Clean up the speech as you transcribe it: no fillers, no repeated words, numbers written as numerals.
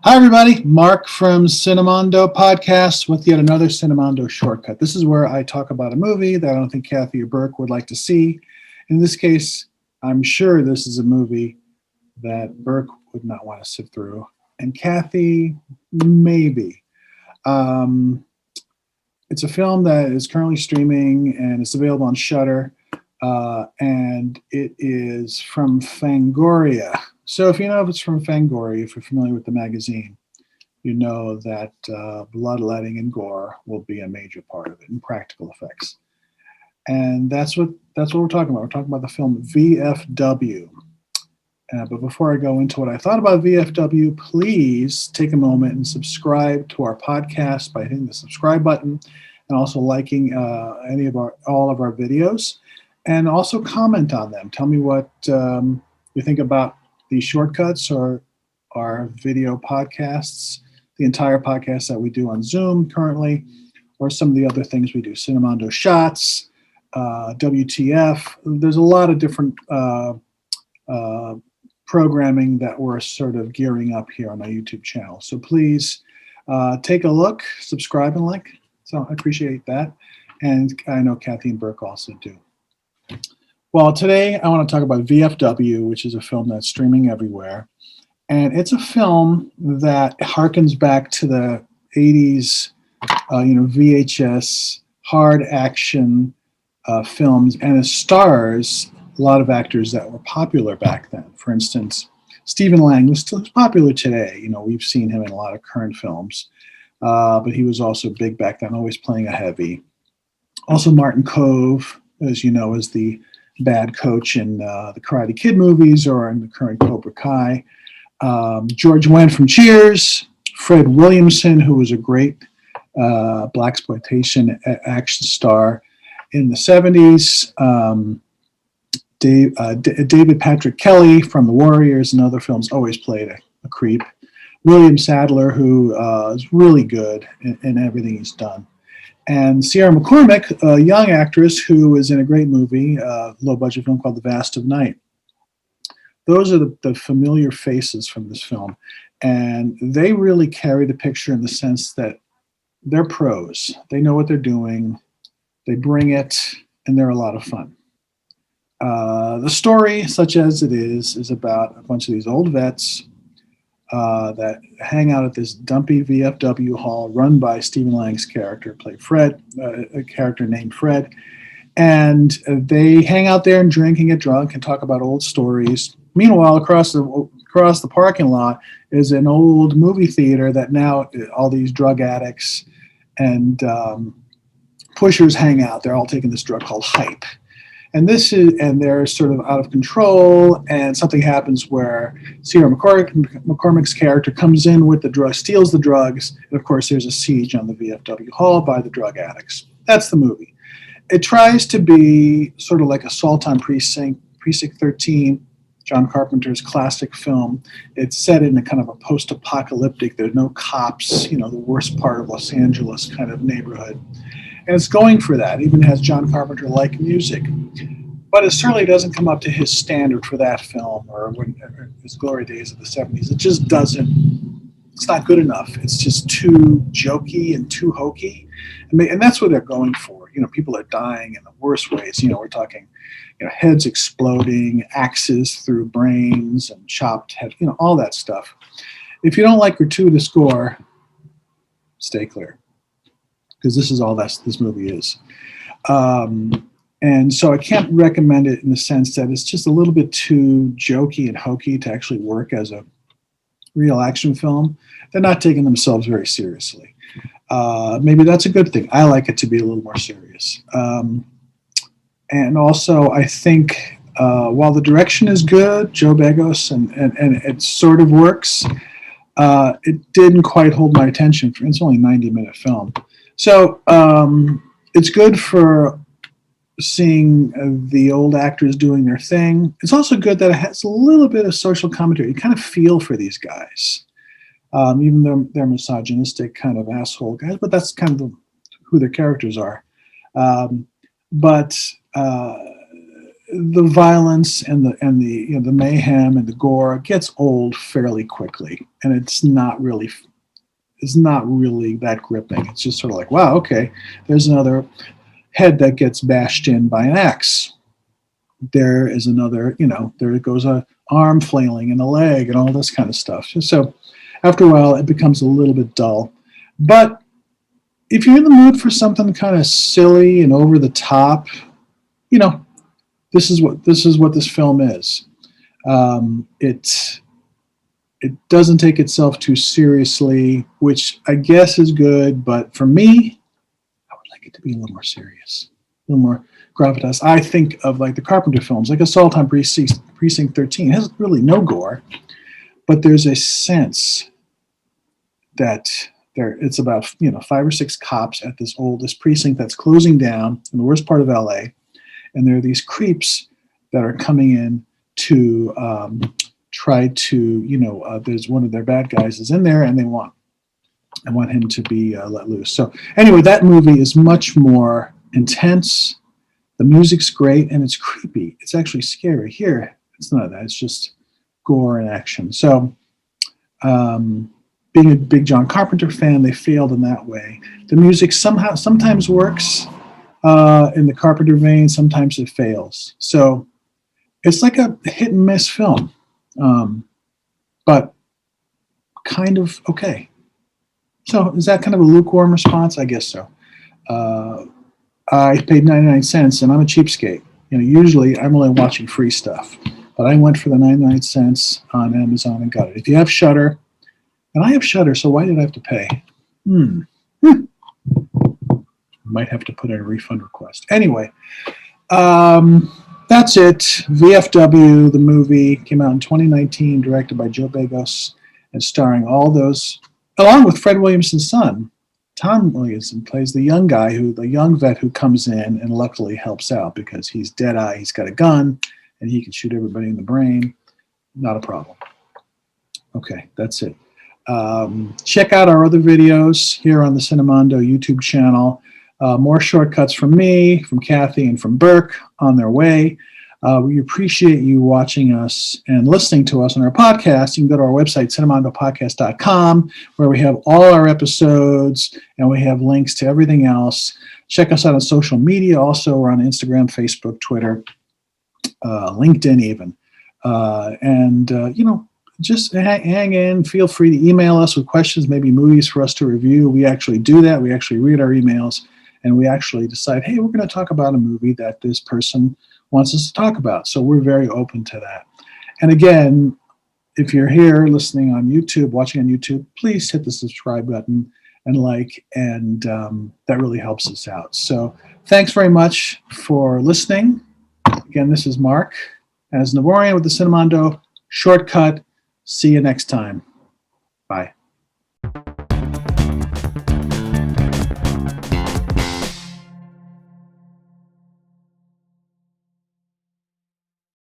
Hi, everybody. Mark from Cinemando Podcast with yet another Cinemando shortcut. This is where I talk about a movie that I don't think Kathy or Burke would like to see. In this case, I'm sure this is a movie that Burke would not want to sit through, and Kathy, maybe. Um, it's a film that is currently streaming and it's available on Shudder, and it is from Fangoria. So if you know if it's from Fangoria, if you're familiar with the magazine, you know that bloodletting and gore will be a major part of it, and practical effects. And that's what we're talking about. We're talking about the film VFW. But before I go into what I thought about VFW, please take a moment and subscribe to our podcast by hitting the subscribe button, and also liking all of our videos, and also comment on them. Tell me what you think about these shortcuts or our video podcasts, the entire podcast that we do on Zoom currently, or some of the other things we do, Cinemando Shots, WTF. There's a lot of different uh, programming that we're sort of gearing up here on our YouTube channel. So please take a look, subscribe, and like. So I appreciate that. And I know Kathy and Burke also do. Well, today I want to talk about VFW, which is a film that's streaming everywhere. And it's a film that harkens back to the 80s, VHS hard action films, and it stars a lot of actors that were popular back then. For instance, Stephen Lang was still popular today. You know, we've seen him in a lot of current films, but he was also big back then, always playing a heavy. Also, Martin Kove, as you know, is the bad coach in the Karate Kid movies or in the current Cobra Kai. George Wendt from Cheers, Fred Williamson, who was a great blaxploitation action star in the 70s. David Patrick Kelly from The Warriors and other films always played a creep. William Sadler, who is really good in everything he's done. And Sierra McCormick, a young actress who is in a great movie, low-budget film called The Vast of Night. Those are the familiar faces from this film. And they really carry the picture in the sense that they're pros. They know what they're doing. They bring it, and they're a lot of fun. The story, such as it is about a bunch of these old vets that hang out at this dumpy VFW hall run by Stephen Lang's character, played Fred, a character named Fred. And they hang out there and drink and get drunk and talk about old stories. Meanwhile, across the parking lot is an old movie theater that now all these drug addicts and pushers hang out. They're all taking this drug called hype. And they're sort of out of control, and something happens where Sierra McCormick's character comes in with the drug, steals the drugs, and of course there's a siege on the VFW hall by the drug addicts. That's the movie. It tries to be sort of like Assault on Precinct 13, John Carpenter's classic film. It's set in a kind of a post-apocalyptic, there's no cops, the worst part of Los Angeles kind of neighborhood. And it's going for that. It even has John Carpenter-like music. But it certainly doesn't come up to his standard for that film or his glory days of the 70s. It just doesn't. It's not good enough. It's just too jokey and too hokey. And that's what they're going for. People are dying in the worst ways. We're talking, heads exploding, axes through brains and chopped head, all that stuff. If you don't like gratuitous gore, stay clear. Because this is all this movie is. And so I can't recommend it in the sense that it's just a little bit too jokey and hokey to actually work as a real action film. They're not taking themselves very seriously. Maybe that's a good thing. I like it to be a little more serious. And also, I think while the direction is good, Joe Begos, and it sort of works, it didn't quite hold my attention. It's only a 90-minute film. So it's good for seeing the old actors doing their thing. It's also good that it has a little bit of social commentary. You kind of feel for these guys, even though they're misogynistic kind of asshole guys, but that's kind of who their characters are. But the violence and the mayhem and the gore gets old fairly quickly, and it's not really that gripping. It's just sort of like, wow, okay, there's another head that gets bashed in by an axe. There is another, there goes a arm flailing and a leg and all this kind of stuff. So after a while, it becomes a little bit dull. But if you're in the mood for something kind of silly and over the top, this is what this film is. It doesn't take itself too seriously, which I guess is good. But for me, I would like it to be a little more serious, a little more gravitas. I think of like the Carpenter films, like Assault on Precinct 13. It has really no gore, but there's a sense that it's about 5 or 6 cops at this precinct that's closing down in the worst part of LA, and there are these creeps that are coming in to try to there's one of their bad guys is in there, and I want him to be let loose. So anyway, that movie is much more intense. The music's great, and it's creepy. It's actually scary. Here, it's none of that. It's just gore and action. So being a big John Carpenter fan, they failed in that way. The music sometimes works in the Carpenter vein, sometimes it fails. So it's like a hit and miss film, but kind of okay. So is that kind of a lukewarm response? I guess so. I paid 99 cents, and I'm a cheapskate. Usually I'm only watching free stuff, but I went for the 99 cents on Amazon and got it. If you have Shudder, and I have Shudder, so why did I have to pay? Might have to put in a refund request. Anyway, that's it. VFW, the movie, came out in 2019, directed by Joe Begos, and starring all those, along with Fred Williamson's son. Tom Williamson plays the young vet who comes in and luckily helps out because he's Deadeye, he's got a gun, and he can shoot everybody in the brain. Not a problem. Okay, that's it. Check out our other videos here on the Cinemando YouTube channel. More shortcuts from me, from Kathy, and from Burke on their way. We appreciate you watching us and listening to us on our podcast. You can go to our website, cinemandopodcast.com, where we have all our episodes, and we have links to everything else. Check us out on social media. Also, we're on Instagram, Facebook, Twitter, LinkedIn even. Just hang in. Feel free to email us with questions, maybe movies for us to review. We actually do that. We actually read our emails, and we actually decide, hey, we're going to talk about a movie that this person wants us to talk about. So we're very open to that. And again, if you're here listening on YouTube, watching on YouTube, please hit the subscribe button and like, and that really helps us out. So thanks very much for listening. Again, this is Mark as Navorian with the Cinemando Shortcut. See you next time. Bye.